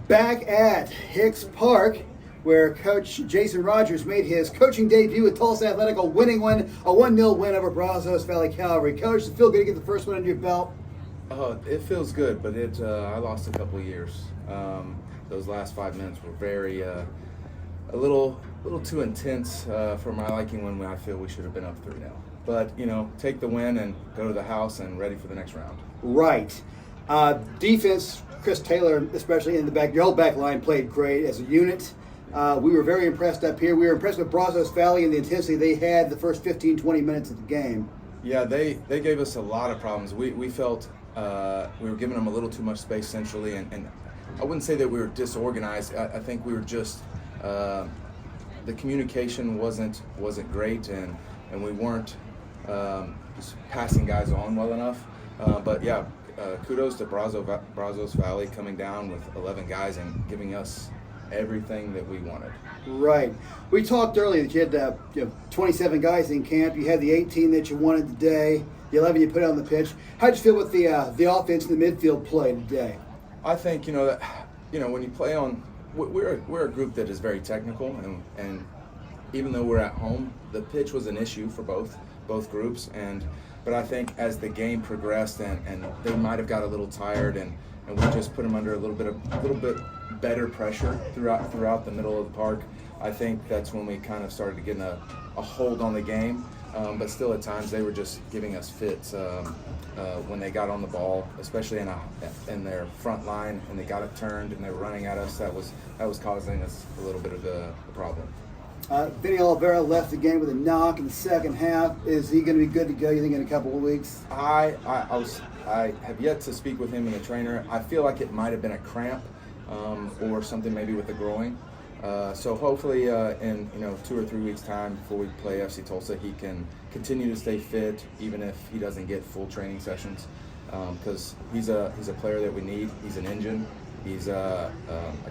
Back at Hicks Park, where Coach Jason Rogers made his coaching debut with Tulsa Athletic, a winning win, a 1-0 win over Brazos Cavalry. Coach, does it feel good to get the first one under your belt? It feels good, but I lost a couple of years. Those last 5 minutes were very a little too intense for my liking when I feel we should have been up 3-0. But take the win and go to the house and ready for the next round. Right. Defense, Chris Taylor, especially in the back, your whole back line played great as a unit. We were very impressed up here. We were impressed with Brazos Valley and the intensity they had the first 15-20 minutes of the game. Yeah, they gave us a lot of problems. We felt we were giving them a little too much space centrally, and I wouldn't say that we were disorganized. I think we were just the communication wasn't great, and we weren't just passing guys on well enough. But yeah, kudos to Brazos Valley coming down with 11 guys and giving us everything that we wanted. Right. We talked earlier that you had 27 guys in camp. You had the 18 that you wanted today, the 11 you put on the pitch. How'd you feel with the offense and the midfield play today? I think that when you play on, we're a group that is very technical, and even though we're at home, the pitch was an issue for both groups. But I think as the game progressed and they might have got a little tired, and we just put them under a little bit better pressure throughout the middle of the park. I think that's when we kind of started getting a hold on the game. But still, at times they were just giving us fits when they got on the ball, especially in their front line, and they got it turned and they were running at us. That was causing us a little bit of a problem. Vinny Oliveira left the game with a knock in the second half. Is he going to be good to go, you think, in a couple of weeks? I have yet to speak with him and the trainer. I feel like it might have been a cramp or something maybe with the groin. So hopefully in 2 or 3 weeks' time before we play FC Tulsa, he can continue to stay fit even if he doesn't get full training sessions, because he's a player that we need. He's an engine. He's a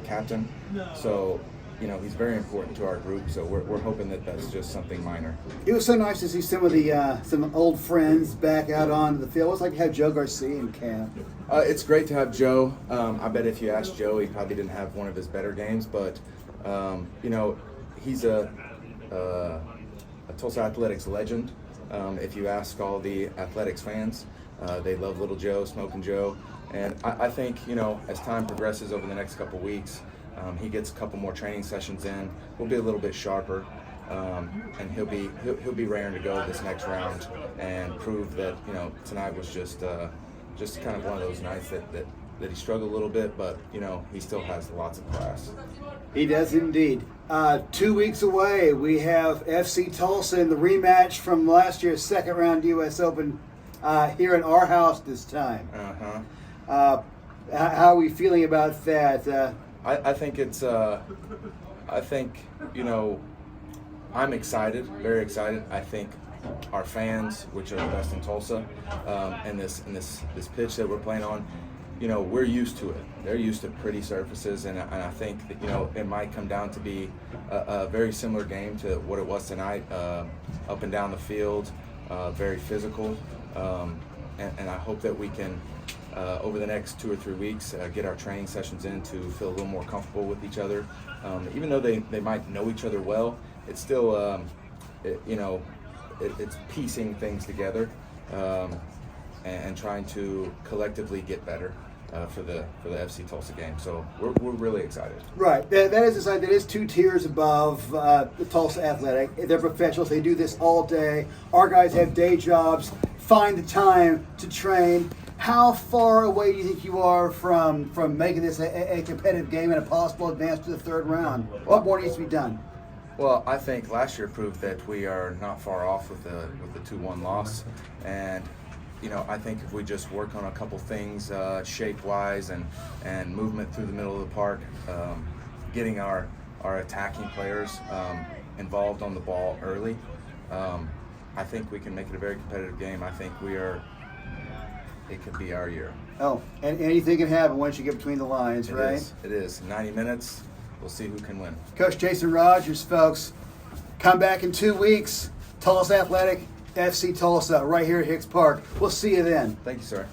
captain. So he's very important to our group. So we're hoping that that's just something minor. It was so nice to see some of the some old friends back out onto the field. What's it like to have Joe Garcia in camp? It's great to have Joe. I bet if you asked Joe, he probably didn't have one of his better games, but he's a Tulsa Athletics legend. If you ask all the athletics fans, they love Little Joe, Smoking Joe, and I think as time progresses over the next couple weeks, he gets a couple more training sessions in. We'll be a little bit sharper, and he'll be raring to go this next round and prove that tonight was just kind of one of those nights that he struggled a little bit, but he still has lots of class. He does indeed. 2 weeks away, we have FC Tulsa in the rematch from last year's second round U.S. Open here in our house this time. How are we feeling about that? I think it's. I'm excited, very excited. I think our fans, which are the best in Tulsa, and this pitch that we're playing on, we're used to it. They're used to pretty surfaces, and I think that it might come down to be a very similar game to what it was tonight, up and down the field, very physical, and I hope that we can over the next 2 or 3 weeks get our training sessions in to feel a little more comfortable with each other. Even though they might know each other well, it's still it's piecing things together and trying to collectively get better for the FC Tulsa game. So we're really excited. Right. That is a side that is 2 tiers above the Tulsa Athletic. They're professionals. They do this all day. Our guys have day jobs. Find the time to train. How far away do you think you are from making this a competitive game and a possible advance to the third round? What more needs to be done? Well, I think last year proved that we are not far off with the 2-1 loss, and I think if we just work on a couple things shape-wise and movement through the middle of the park, getting our attacking players involved on the ball early, I think we can make it a very competitive game. I think it could be our year. Oh, and anything can happen once you get between the lines, right? It is. 90 minutes. We'll see who can win. Coach Jason Rogers, folks, come back in 2 weeks. Tulsa Athletic, FC Tulsa, right here at Hicks Park. We'll see you then. Thank you, sir.